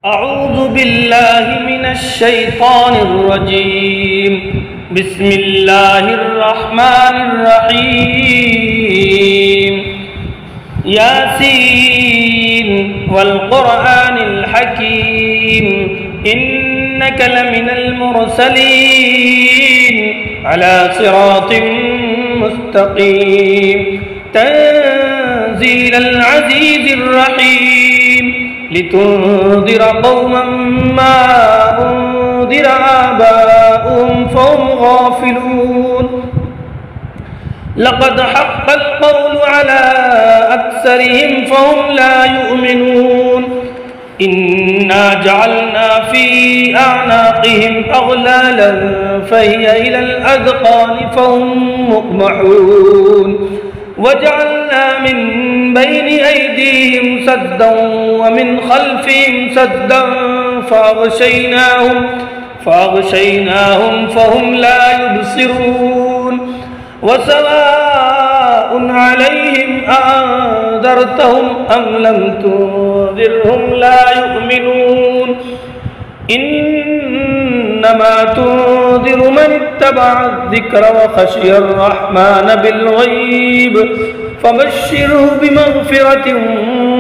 أعوذ بالله من الشيطان الرجيم. بسم الله الرحمن الرحيم. ياسين والقرآن الحكيم إنك لمن المرسلين على صراط مستقيم تنزيل العزيز الرحيم لتنذر قوما ما أنذر آباؤهم فهم غافلون. لقد حق القول على أكثرهم فهم لا يؤمنون. إنا جعلنا في أعناقهم أغلالا فهي إلى الأذقان فهم مقمحون. وجعلنا من بين أيديهم سدا ومن خلفهم سدا فأغشيناهم فهم لا يبصرون. وسواء عليهم أأنذرتهم أم لم تنذرهم لا يؤمنون. إنما تنذر من اتبع الذكر وخشي الرحمن بالغيب فبشره بمغفرة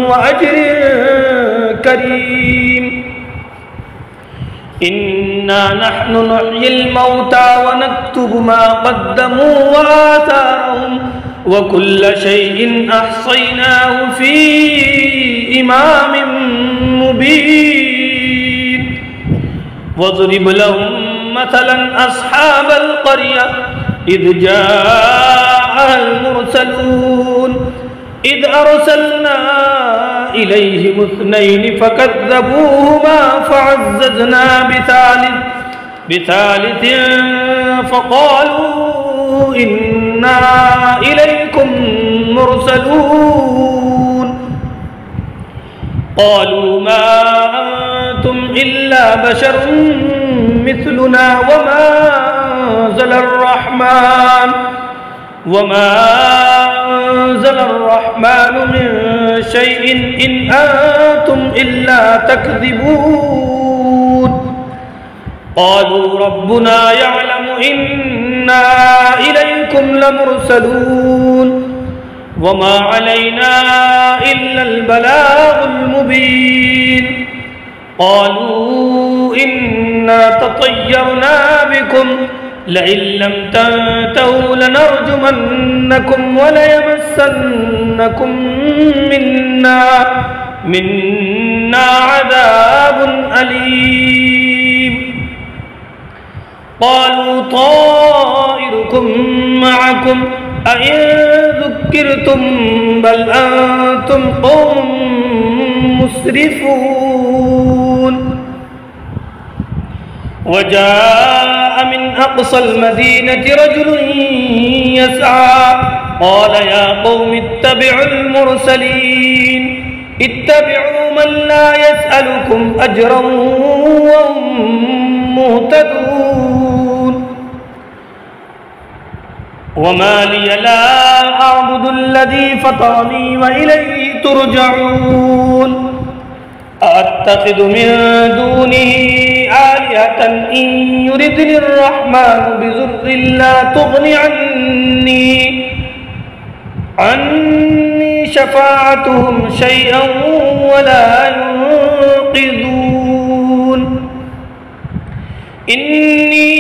وأجر كريم. إنا نحن نحيي الموتى ونكتب ما قدموا وآثارهم وكل شيء أحصيناه في إمام مبين. واضرب لهم مثلا أصحاب القرية إذ جاءها المرسلون إذ أرسلنا إليهم اثنين فكذبوهما فعززنا بثالث فقالوا إنا إليكم مرسلون. قالوا ما أنتم إلا بشر مثلنا وما أنزل الرحمن من شيء إن أنتم إلا تكذبون. قالوا ربنا يعلم إنا إليكم لمرسلون وما علينا إلا البلاغ المبين. قالوا إنا تطيرنا بكم لئن لم تنتهوا لنرجمنكم وليمسنكم منا عذاب أليم. قالوا طائركم معكم أئن ذكرتم بل أنتم قوم مسرفون. وجاء من أقصى المدينة رجل يسعى قال يا قوم اتبعوا المرسلين اتبعوا من لا يسألكم أجرا وهم مهتدون. وما لي لا أعبد الذي فطرني وإليه ترجعون. أأتخذ من دونه آلهة إن يردني الرحمن بضر لا تغن عني شفاعتهم شيئا ولا ينقذون. إني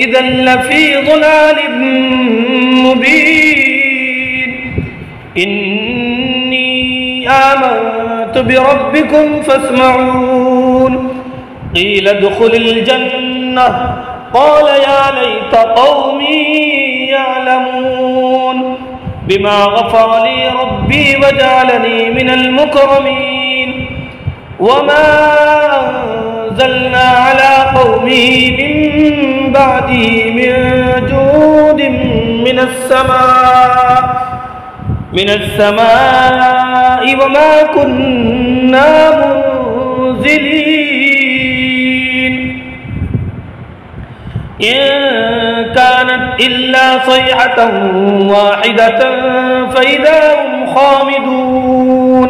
إذا لفي ضلال مبين. إني آمنت بربكم فاسمعون. قيل ادخل الجنة قال يا ليت قومي يعلمون بما غفر لي ربي وجعلني من المكرمين. وما أنزلنا على قومه من بعده من جود من السماء وما كنا منزلين. إن كانت إلا صيحة واحدة فإذا هم خامدون.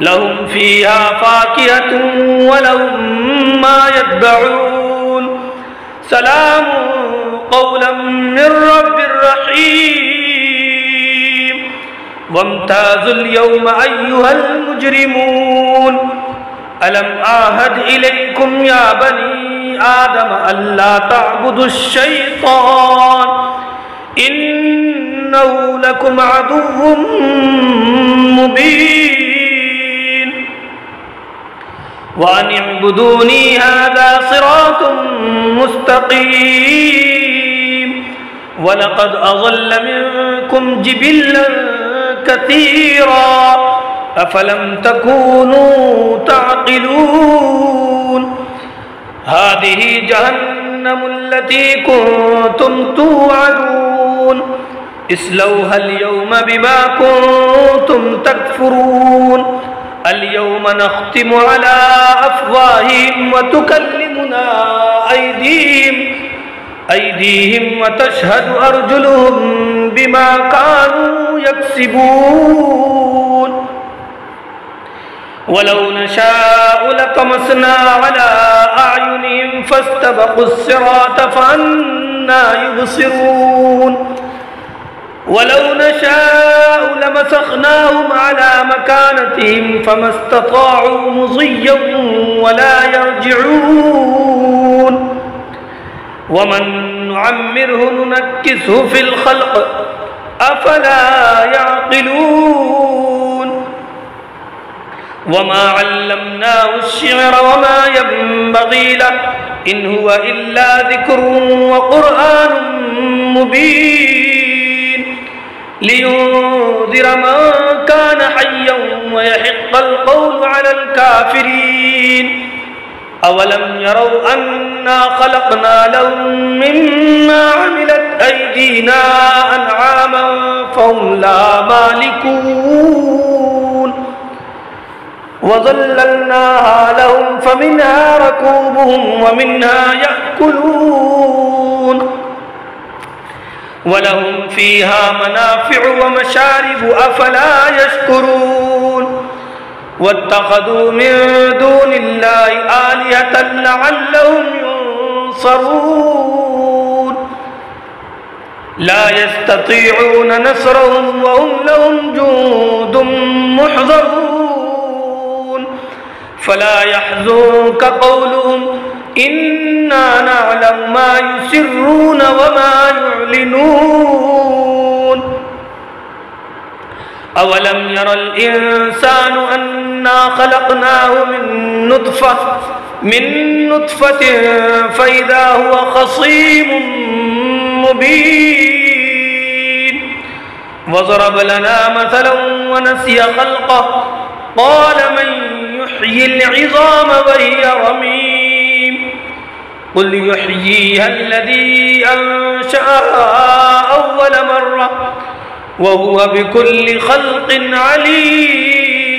لهم فيها فاكهة ولهم ما يدعون سلام قولا من رب رحيم وامتازوا اليوم أيها المجرمون ألم أعهد إليكم يا بني آدم ألا تعبدوا الشيطان إنه لكم عدو مبين وأن اعبدوني هذا صراط مستقيم ولقد أضل منكم جبلا كثيرا أفلم تكونوا تعقلون هذه جهنم التي كنتم توعدون اصلوها اليوم بما كنتم تكفرون اليوم نختم على أفواههم وتكلمنا أيديهم وتشهد أرجلهم بما كانوا يكسبون ولو نشاء لطمسنا على أعينهم فاستبقوا الصراط فأنى يبصرون ولو نشاء لمسخناهم على مكانتهم فما استطاعوا مضيا ولا يرجعون ومن نعمره ننكسه في الخلق أفلا يعقلون وما علمناه الشعر وما ينبغي له إن هو إلا ذكر وقرآن مبين لينذر من كان حيا ويحق القول على الكافرين أولم يروا أنا خلقنا لهم مما عملت أيدينا أنعاما فهم لا مالكون وظللناها لهم فمنها ركوبهم ومنها يأكلون ولهم فيها منافع ومشارب أفلا يشكرون واتخذوا من دون الله آلهة لعلهم ينصرون لا يستطيعون نصرهم وهم لهم جند محضرون فلا يحزنك قولهم إنا نعلم ما يسرون وما يعلنون أولم ير الإنسان أنا خلقناه من نطفة فإذا هو خصيم مبين وضرب لنا مثلا ونسي خلقه قال من يحيي العظام وهي رميم قل يحييها الذي أنشأها أول مرة وهو بكل خلق عليم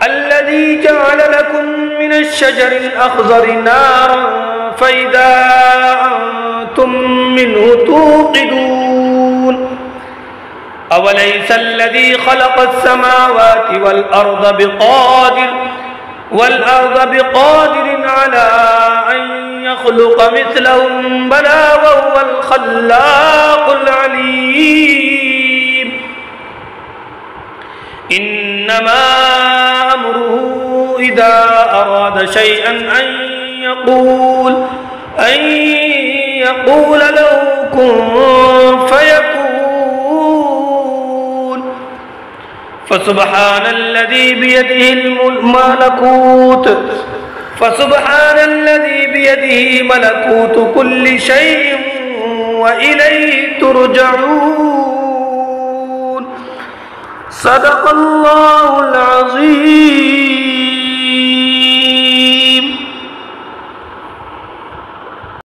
الذي جعل لكم من الشجر الأخضر نارا فإذا أنتم منه توقدون أوليس الذي خلق السماوات والأرض بقادر على أن يخلق مثلهم بلى وهو الخلاق العليم إنما أمره إذا أراد شيئا أن يقول له كن فيكون فسبحان الذي بيده ملكوت كل شيء وإليه ترجعون صدق الله العظيم.